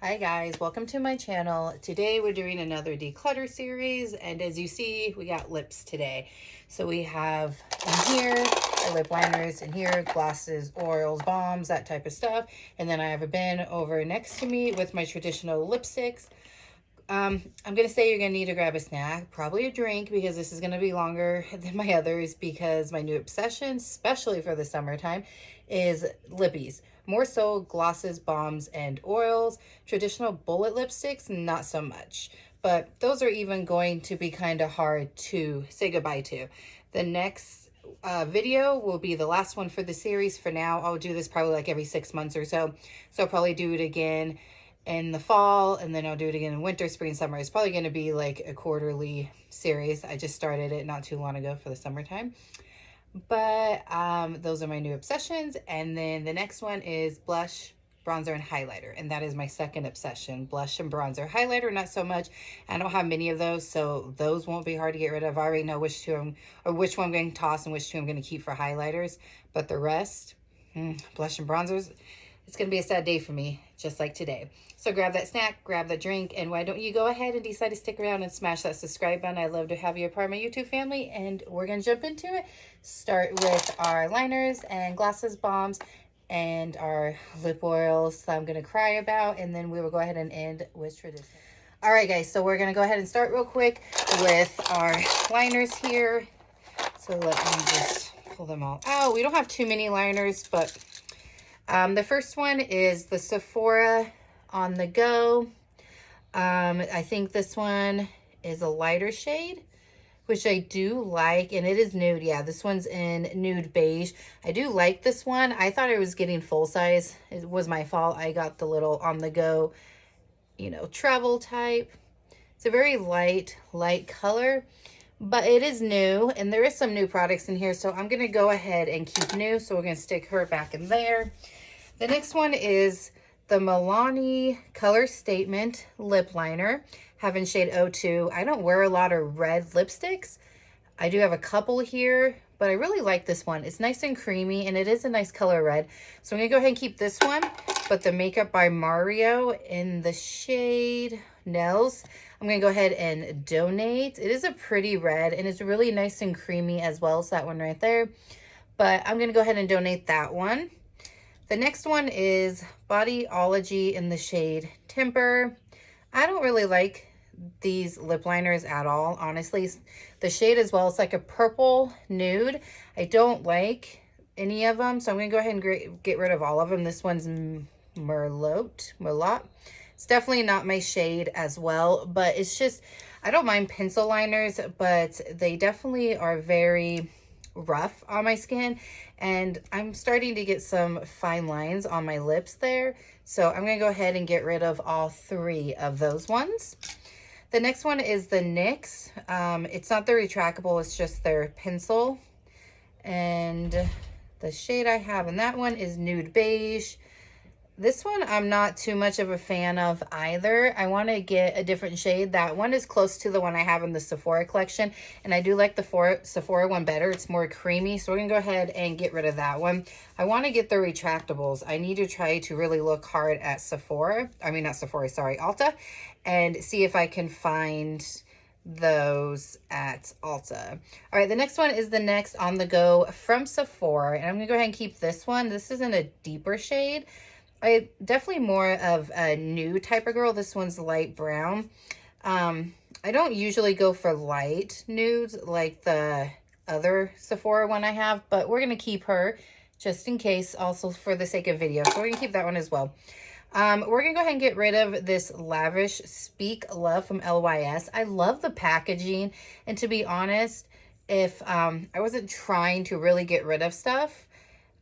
Hi guys, welcome to my channel. Today we're doing another declutter series, and as you see, we got lips today. So we have in here our lip liners, in here glosses, oils, balms, that type of stuff. And then I have a bin over next to me with my traditional lipsticks. I'm gonna say you're gonna need to grab a snack, probably a drink, because this is gonna be longer than my others, because my new obsession, especially for the summertime, is lippies. More so glosses, balms, and oils. Traditional bullet lipsticks, not so much. But those are even going to be kind of hard to say goodbye to. The next video will be the last one for the series. For now, I'll do this probably like every 6 months or so. So I'll probably do it again in the fall, and then I'll do it again in winter, spring, summer. It's probably going to be like a quarterly series. I just started it not too long ago for the summertime. But those are my new obsessions. And then the next one is blush, bronzer, and highlighter. And that is my second obsession. Blush and bronzer. Highlighter, not so much. I don't have many of those, so those won't be hard to get rid of. I already know which two which one I'm going to toss and which two I'm going to keep for highlighters. But the rest, blush and bronzers, it's going to be a sad day for me, just like today. So grab that snack, grab that drink, and why don't you go ahead and decide to stick around and smash that subscribe button. I'd love to have you a part of my YouTube family, and we're going to jump into it. Start with our liners and glosses, balms, and our lip oils that I'm going to cry about, and then we will go ahead and end with tradition. All right, guys, so we're going to go ahead and start real quick with our liners here. So let me just pull them all out. We don't have too many liners, but the first one is the Sephora On The Go. I think this one is a lighter shade, which I do like, and it is nude. Yeah, this one's in nude beige. I do like this one. I thought I was getting full size. It was my fault. I got the little On The Go, travel type. It's a very light color, but it is new, and there is some new products in here, so I'm going to go ahead and keep new. So we're going to stick her back in there. The next one is the Milani Color Statement Lip Liner, having shade 02. I don't wear a lot of red lipsticks. I do have a couple here, but I really like this one. It's nice and creamy, and it is a nice color red. So I'm going to go ahead and keep this one, but the Makeup by Mario in the shade Nels, I'm going to go ahead and donate. It is a pretty red, and it's really nice and creamy as well as that one right there. But I'm going to go ahead and donate that one. The next one is Bodyology in the shade Temper. I don't really like these lip liners at all, honestly. The shade as well, it's like a purple nude. I don't like any of them, so I'm going to go ahead and get rid of all of them. This one's Merlot. It's definitely not my shade as well, but it's just, I don't mind pencil liners, but they definitely are very rough on my skin, and I'm starting to get some fine lines on my lips there, so I'm going to go ahead and get rid of all three of those ones. The next one is the NYX. It's not the retractable, it's just their pencil, and the shade I have in that one is Nude Beige. This one I'm not too much of a fan of either. I want to get a different shade. That one is close to the one I have in the Sephora collection, and I do like the Sephora one better. It's more creamy, so we're going to go ahead and get rid of that one. I want to get the retractables. I need to try to really look hard at Ulta, and see if I can find those at Ulta. All right, the next one is the Next On The Go from Sephora, and I'm going to go ahead and keep this one. This is in a deeper shade. I definitely more of a nude type of girl. This one's light brown. I don't usually go for light nudes like the other Sephora one I have, but we're going to keep her just in case, also for the sake of video. So we're going to keep that one as well. We're going to go ahead and get rid of this Lavish Speak Love from LYS. I love the packaging, and to be honest, if I wasn't trying to really get rid of stuff,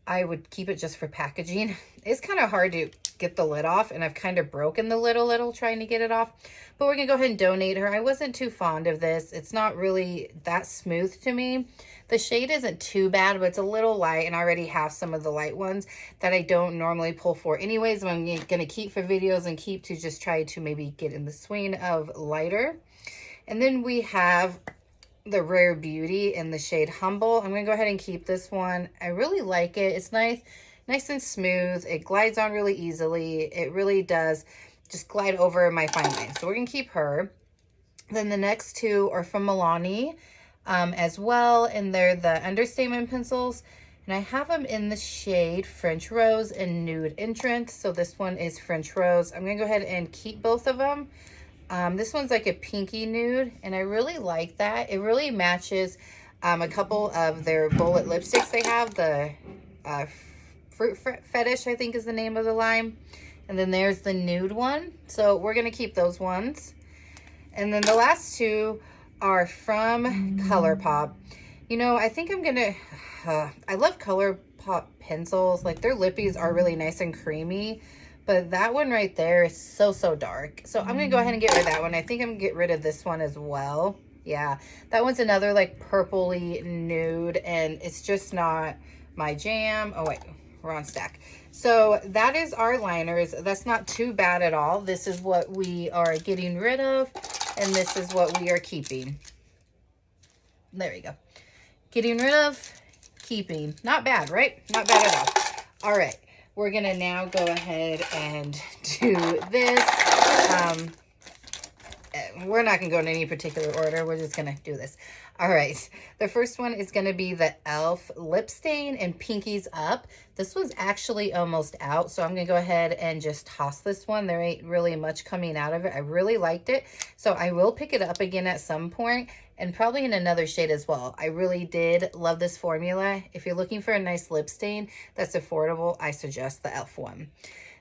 I would keep it just for packaging. It's kind of hard to get the lid off, and I've kind of broken the lid a little trying to get it off. But we're going to go ahead and donate her. I wasn't too fond of this. It's not really that smooth to me. The shade isn't too bad, but it's a little light, and I already have some of the light ones that I don't normally pull for anyways. I'm going to keep for videos and keep to just try to maybe get in the swing of lighter. And then we have the Rare Beauty in the shade Humble. I'm going to go ahead and keep this one. I really like it. It's nice and smooth. It glides on really easily. It really does. just glide over my fine line. So we're going to keep her. Then the next two are from Milani as well, and they're the understatement pencils. And I have them in the shade French Rose and Nude Entrance. So this one is French Rose. I'm going to go ahead and keep both of them. This one's like a pinky nude, and I really like that. It really matches a couple of their bullet lipsticks they have. The Fruit Fetish, I think, is the name of the line. And then there's the nude one. So we're going to keep those ones. And then the last two are from ColourPop. You know, I think I'm going to... I love ColourPop pencils. Like, their lippies are really nice and creamy. But that one right there is so, so dark. So I'm going to go ahead and get rid of that one. I think I'm going to get rid of this one as well. Yeah, that one's another, like, purpley nude. And it's just not my jam. Oh, wait. Wrong stack. So that is our liners. That's not too bad at all. This is what we are getting rid of. And this is what we are keeping. There we go. Getting rid of, keeping. Not bad, right? Not bad at all. All right. We're going to now go ahead and do this. We're not going to go in any particular order. We're just going to do this. All right. The first one is going to be the e.l.f. Lip Stain and Pinkies Up. This was actually almost out, so I'm going to go ahead and just toss this one. There ain't really much coming out of it. I really liked it, so I will pick it up again at some point, and probably in another shade as well. I really did love this formula. If you're looking for a nice lip stain that's affordable, I suggest the e.l.f. one.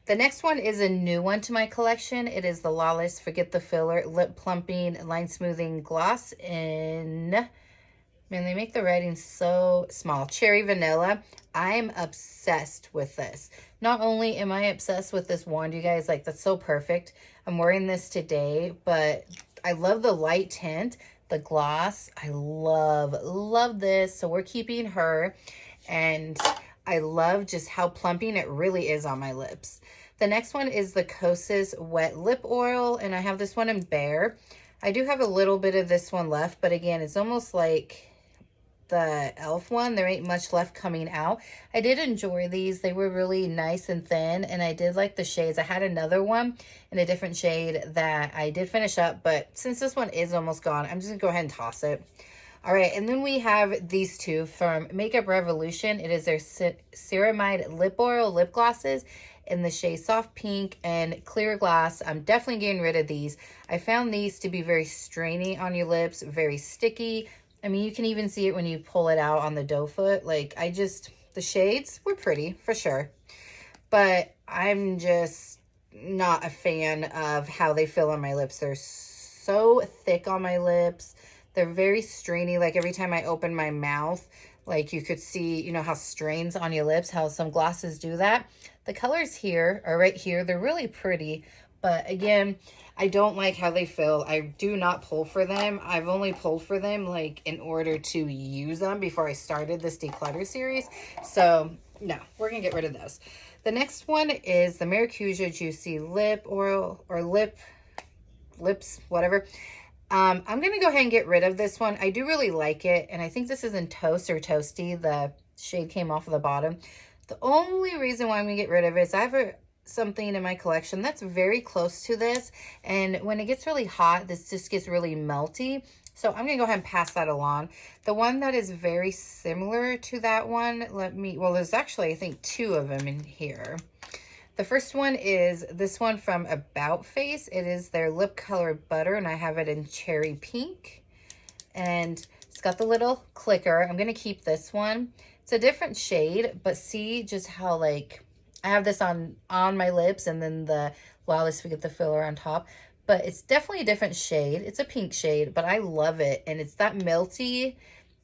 The next one is a new one to my collection. It is the Lawless Forget the Filler Lip Plumping Line Smoothing Gloss in, man, they make the writing so small, Cherry Vanilla. I'm obsessed with this. Not only am I obsessed with this wand, you guys, like, that's so perfect. I'm wearing this today, but I love the light tint, the gloss. I love this. So we're keeping her, and I love just how plumping it really is on my lips. The next one is the Kosas Wet Lip Oil, and I have this one in Bare. I do have a little bit of this one left, but again, it's almost like the e.l.f. one. There ain't much left coming out. I did enjoy these. They were really nice and thin, and I did like the shades. I had another one in a different shade that I did finish up, but since this one is almost gone, I'm just going to go ahead and toss it. All right, and then we have these two from Makeup Revolution. It is their Ceramide Lip Oil Lip Glosses in the shade Soft Pink and Clear Glass. I'm definitely getting rid of these. I found these to be very strainy on your lips, very sticky. I mean, you can even see it when you pull it out on the doe foot. Like, the shades were pretty, for sure. But I'm just not a fan of how they feel on my lips. They're so thick on my lips. They're very strainy. Like, every time I open my mouth, like, you could see, you know, how strains on your lips, how some glosses do that. The colors here are right here. They're really pretty. But again, I don't like how they feel. I do not pull for them. I've only pulled for them, like, in order to use them before I started this declutter series. So, no, we're going to get rid of those. The next one is the Maracuja Juicy Lip Oil, or Lips, whatever. I'm going to go ahead and get rid of this one. I do really like it, and I think this is in Toast or Toasty. The shade came off of the bottom. The only reason why I'm going to get rid of it is I have something in my collection that's very close to this, and when it gets really hot, this just gets really melty. So I'm going to go ahead and pass that along. The one that is very similar to that one, well, there's actually, I think, two of them in here. The first one is this one from About Face. It is their Lip Color Butter, and I have it in Cherry Pink. And it's got the little clicker. I'm going to keep this one. It's a different shade, but see just how, like, I have this on my lips, and then the Lawless Forget the Filler on top. But it's definitely a different shade. It's a pink shade, but I love it. And it's that melty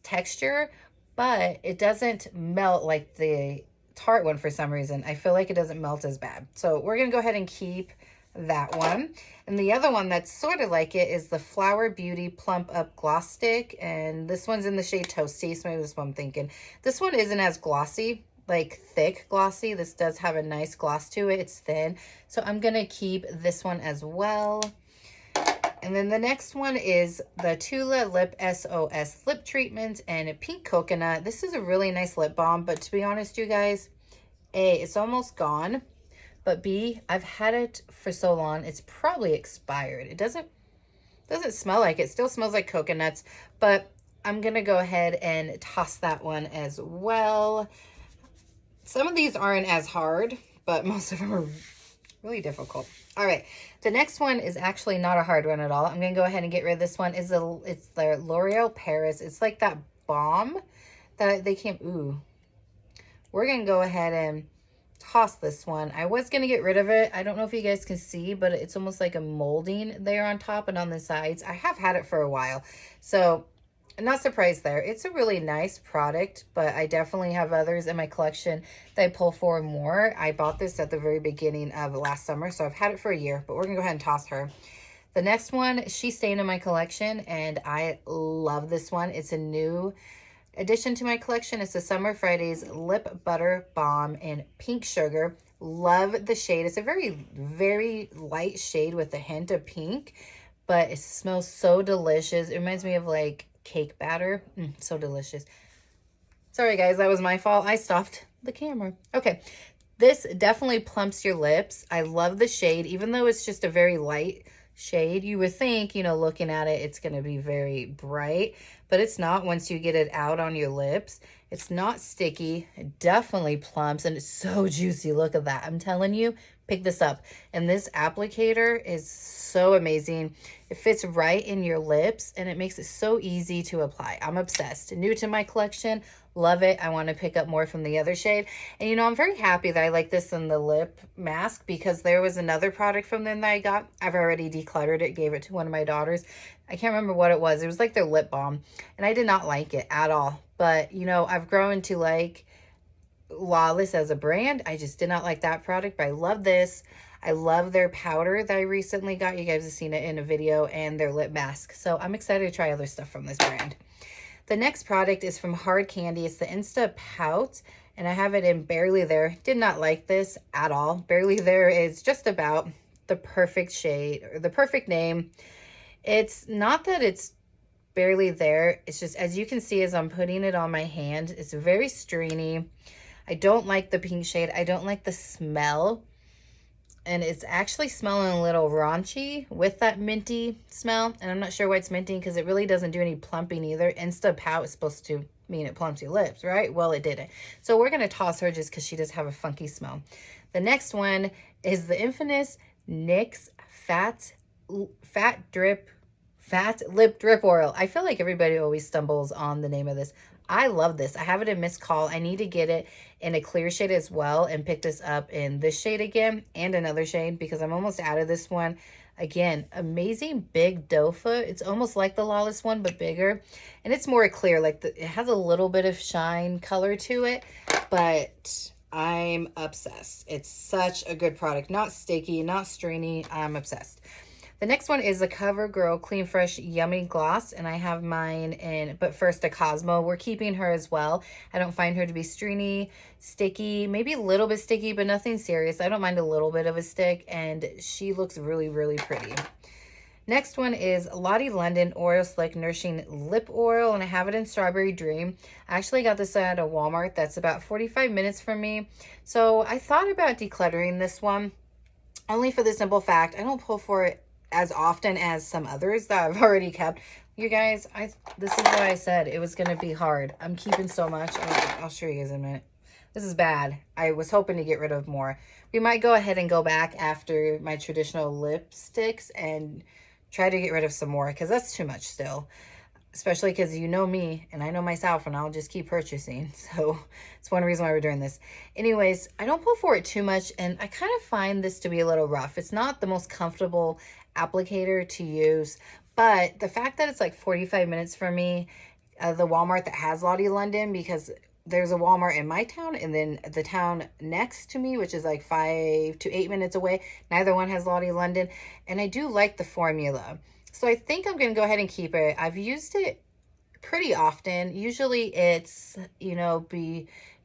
texture, but it doesn't melt like the Tarte one for some reason. I feel like it doesn't melt as bad. So we're going to go ahead and keep that one. And the other one that's sort of like it is the Flower Beauty Plump Up Gloss Stick. And this one's in the shade Toasty, so maybe that's what I'm thinking. This one isn't as glossy, like thick glossy. This does have a nice gloss to it. It's thin. So I'm going to keep this one as well. And then the next one is the Tula Lip SOS Lip Treatment and Pink Coconut. This is a really nice lip balm, but to be honest, you guys, it's almost gone. but B, I've had it for so long, it's probably expired. It doesn't smell like it. Still smells like coconuts, but I'm going to go ahead and toss that one as well. Some of these aren't as hard, but most of them are really difficult. All right, the next one is actually not a hard one at all. I'm going to go ahead and get rid of this one. It's the L'Oreal Paris. It's like that balm that they came, ooh. We're going to go ahead and toss this one. I was going to get rid of it. I don't know if you guys can see, but it's almost like a molding there on top and on the sides. I have had it for a while, so I'm not surprised there. It's a really nice product, but I definitely have others in my collection that I pull for more. I bought this at the very beginning of last summer, so I've had it for a year, but we're going to go ahead and toss her. The next one, she's staying in my collection, and I love this one. It's a new addition to my collection. It's the Summer Fridays Lip Butter Balm in Pink Sugar. Love the shade. It's a very, very light shade with a hint of pink, but it smells so delicious. It reminds me of like cake batter. So delicious. Sorry guys, that was my fault. I stopped the camera. Okay, this definitely plumps your lips. I love the shade, even though it's just a very light shade. You would think, you know, looking at it, it's going to be very bright, but it's not. Once you get it out on your lips, it's not sticky. It definitely plumps, and it's so juicy. Look at that. I'm telling you, pick this up. And this applicator is so amazing. It fits right in your lips, and it makes it so easy to apply. I'm obsessed. New to my collection. Love it. I want to pick up more from the other shade. And you know, I'm very happy that I like this in the lip mask, because there was another product from them that I got. I've already decluttered it, gave it to one of my daughters. I can't remember what it was. It was like their lip balm, and I did not like it at all. But you know, I've grown to like Lawless as a brand. I just did not like that product, but I love this. I love their powder that I recently got. You guys have seen it in a video, and their lip mask. So I'm excited to try other stuff from this brand. The next product is from Hard Candy. It's the Insta Pout, and I have it in Barely There. Did not like this at all. Barely There is just about the perfect shade, or the perfect name. It's not that it's barely there. It's just, as you can see as I'm putting it on my hand, it's very streamy. I don't like the pink shade. I don't like the smell. And it's actually smelling a little raunchy with that minty smell. And I'm not sure why it's minty, because it really doesn't do any plumping either. Insta Pout is supposed to mean it plumps your lips, right? Well, it didn't. So we're going to toss her just because she does have a funky smell. The next one is the infamous NYX Fat Lip Drip Oil. I feel like everybody always stumbles on the name of this. I love this. I have it in Miss Call. I need to get it in a clear shade as well, and pick this up in this shade again and another shade, because I'm almost out of this one. Again, amazing big doe foot. It's almost like the Lawless one, but bigger, and it's more clear. Like it has a little bit of shine color to it, but I'm obsessed. It's such a good product. Not sticky, not stringy. I'm obsessed. The next one is the CoverGirl Clean Fresh Yummy Gloss, and I have mine in But First a Cosmo. We're keeping her as well. I don't find her to be stringy, sticky, maybe a little bit sticky, but nothing serious. I don't mind a little bit of a stick, and she looks really, really pretty. Next one is Lottie London Oil Slick Nourishing Lip Oil, and I have it in Strawberry Dream. I actually got this at a Walmart that's about 45 minutes from me. So I thought about decluttering this one, only for the simple fact I don't pull for it as often as some others that I've already kept. You guys, this is what I said. It was going to be hard. I'm keeping so much. I'll show you guys in a minute. This is bad. I was hoping to get rid of more. We might go ahead and go back after my traditional lipsticks and try to get rid of some more, because that's too much still. Especially because you know me and I know myself, and I'll just keep purchasing. So it's one reason why we're doing this. Anyways, I don't pull for it too much, and I kind of find this to be a little rough. It's not the most comfortable applicator to use, but the fact that it's like 45 minutes from me, the Walmart that has Lottie London, because there's a Walmart in my town, and then the town next to me, which is like 5 to 8 minutes away, neither one has Lottie London, and I do like the formula. So I think I'm going to go ahead and keep it. I've used it pretty often. Usually it's, you know,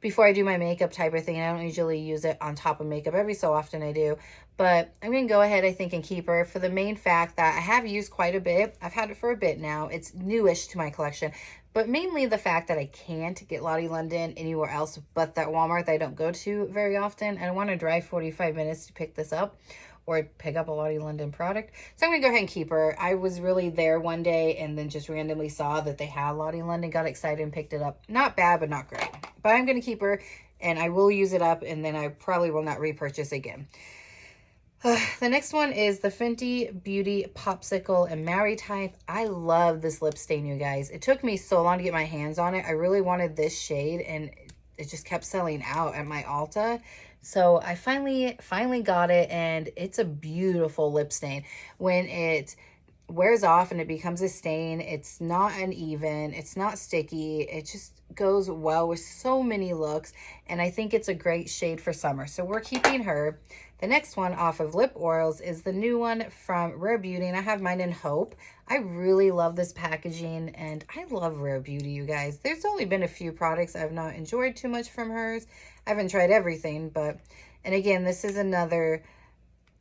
before I do my makeup type of thing. I don't usually use it on top of makeup. Every so often I do. But I'm going to go ahead, I think, and keep her for the main fact that I have used quite a bit. I've had it for a bit now. It's newish to my collection. but mainly the fact that I can't get Lottie London anywhere else but that Walmart that I don't go to very often. I don't want to drive 45 minutes to pick this up or pick up a Lottie London product. So I'm going to go ahead and keep her. I was really there one day and then just randomly saw that they had Lottie London, got excited and picked it up. Not bad, but not great. But I'm going to keep her and I will use it up and then I probably will not repurchase again. The next one is the Fenty Beauty Popsicle and Maori Type. I love this lip stain, you guys. It took me so long to get my hands on it. I really wanted this shade and it just kept selling out at my Ulta. So I finally got it and it's a beautiful lip stain. When it wears off and it becomes a stain, it's not uneven, it's not sticky, it just goes well with so many looks, and I think it's a great shade for summer. So we're keeping her. The next one off of Lip Oils is the new one from Rare Beauty, and I have mine in Hope. I really love this packaging, and I love Rare Beauty, you guys. There's only been a few products I've not enjoyed too much from hers. I haven't tried everything, but, and again, this is another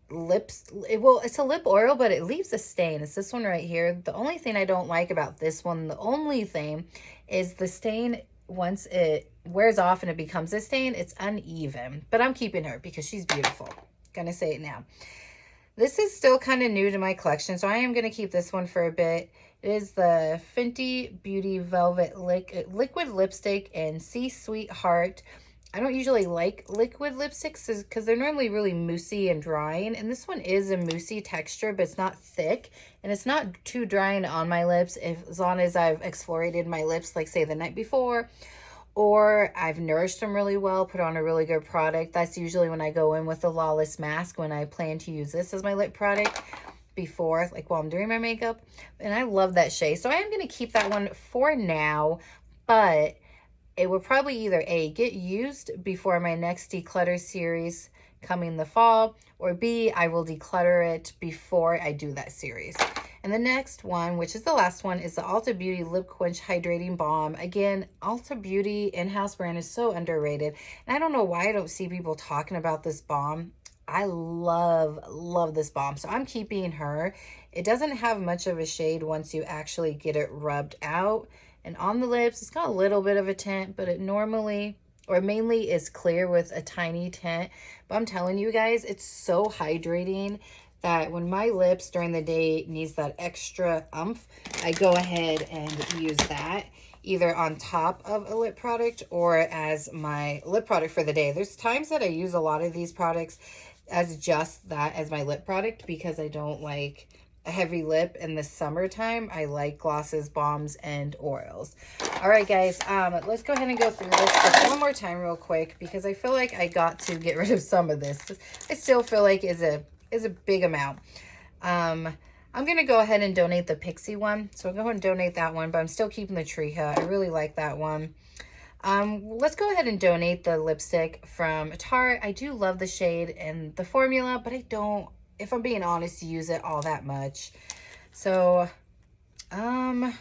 it's a lip oil, but it leaves a stain. It's this one right here. The only thing I don't like about this one, the only thing is the stain, once it wears off and it becomes a stain, it's uneven. But I'm keeping her because she's beautiful. Gonna say it now. This is still kind of new to my collection, so I am gonna keep this one for a bit. It is the Fenty Beauty Velvet Liquid Lipstick in Sea Sweetheart. I don't usually like liquid lipsticks because they're normally really moussey and drying. And this one is a moussey texture, but it's not thick. And it's not too drying on my lips as long as I've exfoliated my lips, like say the night before. Or I've nourished them really well, put on a really good product. That's usually when I go in with a Lawless mask, when I plan to use this as my lip product before, like while I'm doing my makeup. And I love that shade. So I am going to keep that one for now. But it will probably either A, get used before my next declutter series coming the fall, or B, I will declutter it before I do that series. And the next one, which is the last one, is the Ulta Beauty Lip Quench Hydrating Balm. Again, Ulta Beauty in-house brand is so underrated. And I don't know why I don't see people talking about this balm. I love this balm. So I'm keeping her. It doesn't have much of a shade once you actually get it rubbed out. And on the lips, it's got a little bit of a tint, but it normally, or mainly, is clear with a tiny tint. But I'm telling you guys, it's so hydrating that when my lips during the day needs that extra oomph, I go ahead and use that either on top of a lip product or as my lip product for the day. There's times that I use a lot of these products as just that as my lip product because I don't like a heavy lip in the summertime. I like glosses, balms, and oils. All right, guys, let's go ahead and go through this just one more time real quick because I feel like I got to get rid of some of this. I still feel like is a big amount. I'm gonna go ahead and donate the Pixie one. So I'll go ahead and donate that one, but I'm still keeping the Triha. I really like that one. Let's go ahead and donate the lipstick from Tarte. I do love the shade and the formula, but I don't, if I'm being honest, use it all that much. So, oh,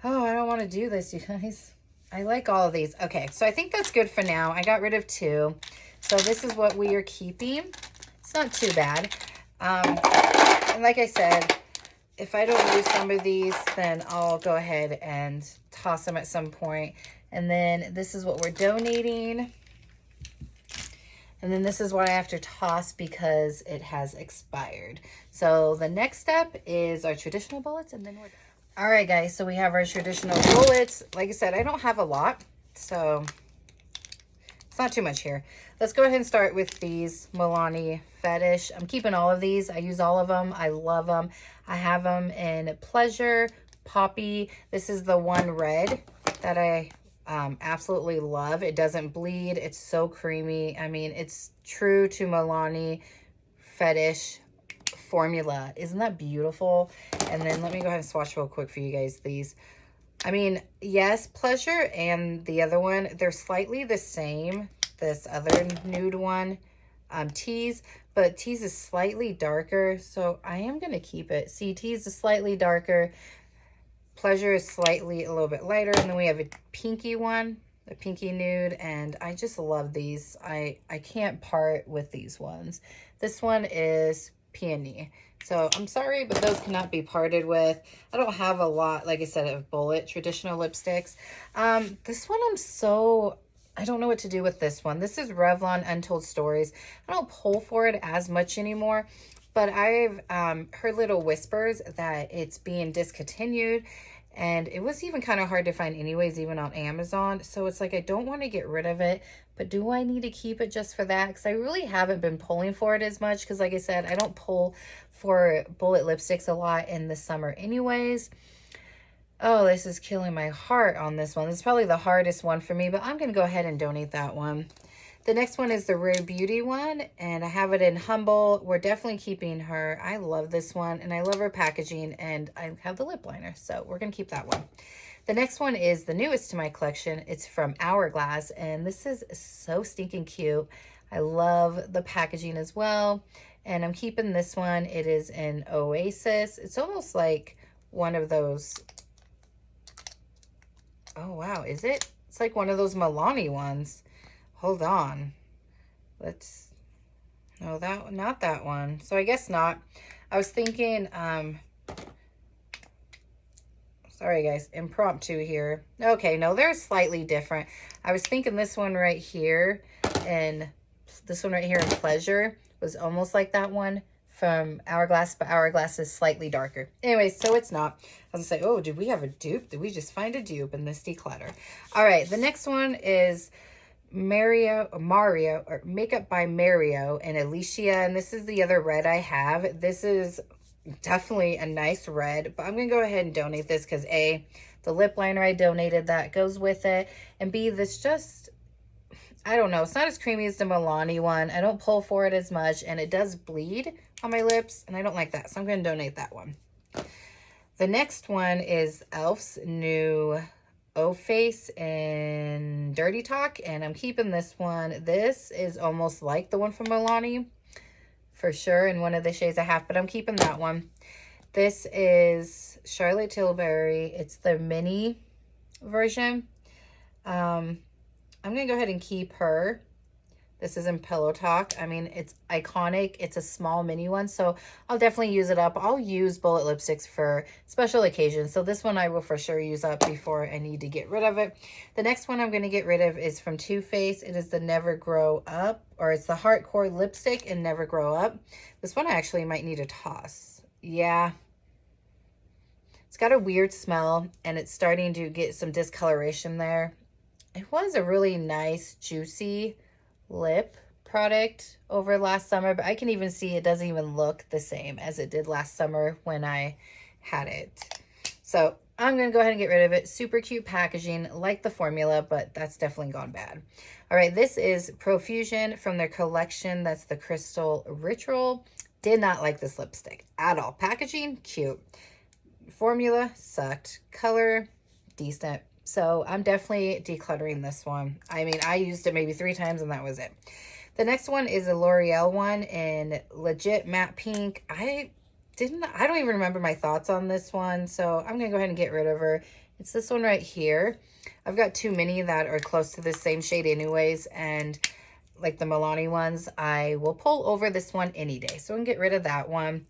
I don't want to do this, you guys. I like all of these. Okay, so I think that's good for now. I got rid of 2. So this is what we are keeping. It's not too bad. And like I said, if I don't use some of these, then I'll go ahead and toss them at some point. And then this is what we're donating. And then this is what I have to toss because it has expired. So the next step is our traditional bullets, and then we're done. All right, guys, so we have our traditional bullets. Like I said, I don't have a lot, so it's not too much here. Let's go ahead and start with these Milani Fetish. I'm keeping all of these. I use all of them. I love them. I have them in Pleasure, Poppy. This is the one red that I absolutely love. It doesn't bleed. It's so creamy. I mean, it's true to Milani Fetish formula. Isn't that beautiful? And then let me go ahead and swatch real quick for you guys these. I mean, yes, Pleasure and the other one, they're slightly the same. This other nude one, Tease, but Tease is slightly darker, so I am going to keep it. See, Tease is slightly darker. Pleasure is slightly a little bit lighter, and then we have a pinky one, a pinky nude, and I just love these. I can't part with these ones. This one is Peony. So I'm sorry, but those cannot be parted with. I don't have a lot, like I said, of bullet traditional lipsticks. This one I don't know what to do with this one. This is Revlon Untold Stories. I don't pull for it as much anymore, but I've heard little whispers that it's being discontinued. And it was even kind of hard to find anyways, even on Amazon. So it's like, I don't want to get rid of it, but do I need to keep it just for that? Because I really haven't been pulling for it as much. Because like I said, I don't pull for bullet lipsticks a lot in the summer anyways. Oh, this is killing my heart on this one. This is probably the hardest one for me, but I'm going to go ahead and donate that one. The next one is the Rare Beauty one, and I have it in Humble. We're definitely keeping her. I love this one, and I love her packaging, and I have the lip liner, so we're going to keep that one. The next one is the newest to my collection. It's from Hourglass, and this is so stinking cute. I love the packaging as well, and I'm keeping this one. It is in Oasis. It's almost like one of those... Oh, wow, is it? It's like one of those Milani ones. Hold on. No, not that one. So I guess not. I was thinking, sorry guys, impromptu here. Okay, no, they're slightly different. I was thinking this one right here and this one right here in Pleasure was almost like that one from Hourglass, but Hourglass is slightly darker. Anyway, so it's not. I was gonna say, oh, did we have a dupe? Did we just find a dupe in this declutter? All right, the next one is Mario or Makeup by Mario and Alicia, and this is the other red I have. This is definitely a nice red, but I'm gonna go ahead and donate this because A, the lip liner I donated that goes with it, and B, this just, I don't know, it's not as creamy as the Milani one. I don't pull for it as much, and it does bleed on my lips, and I don't like that, so I'm gonna donate that one. The next one is e.l.f.'s new O-Face in Dirty Talk, and I'm keeping this one. This is almost like the one from Milani, for sure, in one of the shades I have, but I'm keeping that one. This is Charlotte Tilbury. It's the mini version. I'm going to go ahead and keep her. This is in Pillow Talk. I mean, it's iconic. It's a small mini one, so I'll definitely use it up. I'll use bullet lipsticks for special occasions, so this one I will for sure use up before I need to get rid of it. The next one I'm going to get rid of is from Too Faced. It is the Never Grow Up, or it's the Heartcore Lipstick in Never Grow Up. This one I actually might need to toss. Yeah. It's got a weird smell, and it's starting to get some discoloration there. It was a really nice, juicy lip product over last summer, but I can even see it doesn't even look the same as it did last summer when I had it. So I'm going to go ahead and get rid of it. Super cute packaging, like the formula, but that's definitely gone bad. All right, this is Profusion from their collection. That's the Crystal Ritual. Did not like this lipstick at all. Packaging, cute. Formula, sucked. Color, decent. So I'm definitely decluttering this one. I mean, I used it maybe 3 times and that was it. The next one is a L'Oreal one in Legit Matte Pink. I don't even remember my thoughts on this one, so I'm gonna go ahead and get rid of her. It's this one right here. I've got too many that are close to the same shade anyways, and like the Milani ones, I will pull over this one any day. So I'm gonna get rid of that one.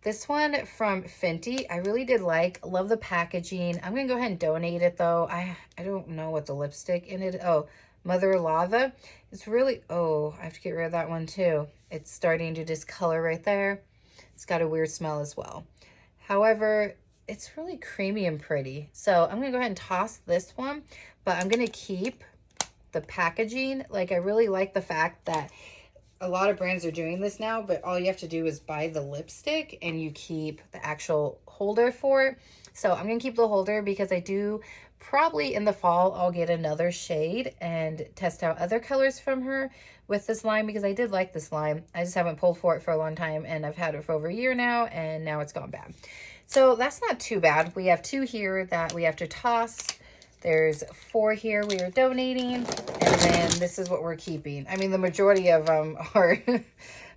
This one from Fenty, I really did like. Love the packaging. I'm going to go ahead and donate it, though. I don't know what the lipstick in it. Oh, Mother Lava. It's really... Oh, I have to get rid of that one, too. It's starting to discolor right there. It's got a weird smell as well. However, it's really creamy and pretty. So I'm going to go ahead and toss this one. But I'm going to keep the packaging. Like, I really like the fact that a lot of brands are doing this now, but all you have to do is buy the lipstick and you keep the actual holder for it. So I'm going to keep the holder because I do probably in the fall, I'll get another shade and test out other colors from her with this line because I did like this line. I just haven't pulled for it for a long time and I've had it for over a year now and now it's gone bad. So that's not too bad. We have 2 here that we have to toss. There's 4 here we are donating, and then this is what we're keeping. I mean, the majority of them are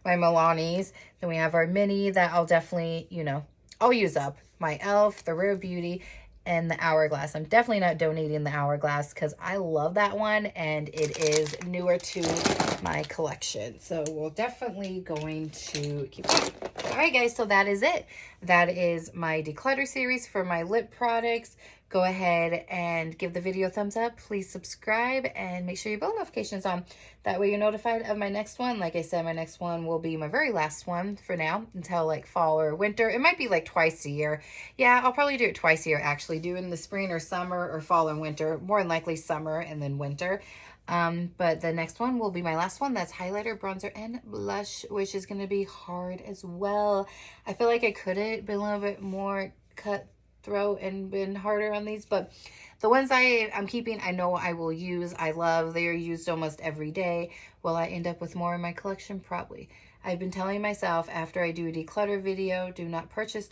my Milanis. Then we have our mini that I'll definitely, you know, I'll use up. My e.l.f., the Rare Beauty, and the Hourglass. I'm definitely not donating the Hourglass because I love that one, and it is newer to my collection. So we're definitely going to keep it. All right, guys, so that is it. That is my declutter series for my lip products. Go ahead and give the video a thumbs up. Please subscribe and make sure your bell notifications on. That way you're notified of my next one. Like I said, my next one will be my very last one for now until like fall or winter. It might be like twice a year. Yeah, I'll probably do it twice a year actually. Do it in the spring or summer or fall and winter. More than likely summer and then winter. But the next one will be my last one. That's highlighter, bronzer, and blush, which is going to be hard as well. I feel like I could have been a little bit more cutthroat and been harder on these, but the ones I'm keeping, I know I will use. I love. They are used almost every day. Will I end up with more in my collection? Probably. I've been telling myself after I do a declutter video, do not purchase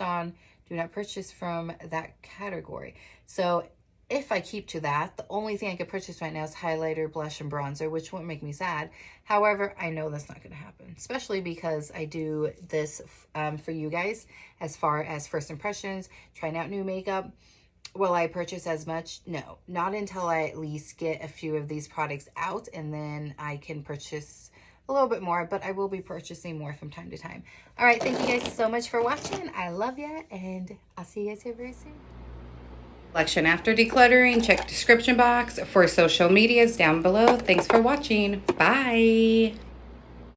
from that category. So if I keep to that, the only thing I could purchase right now is highlighter, blush, and bronzer, which won't make me sad. However, I know that's not going to happen, especially because I do this for you guys as far as first impressions, trying out new makeup. Will I purchase as much? No, not until I at least get a few of these products out, and then I can purchase a little bit more, but I will be purchasing more from time to time. All right, thank you guys so much for watching. I love you, and I'll see you guys here very soon. Collection after decluttering. Check description box for social medias down below. Thanks for watching. Bye.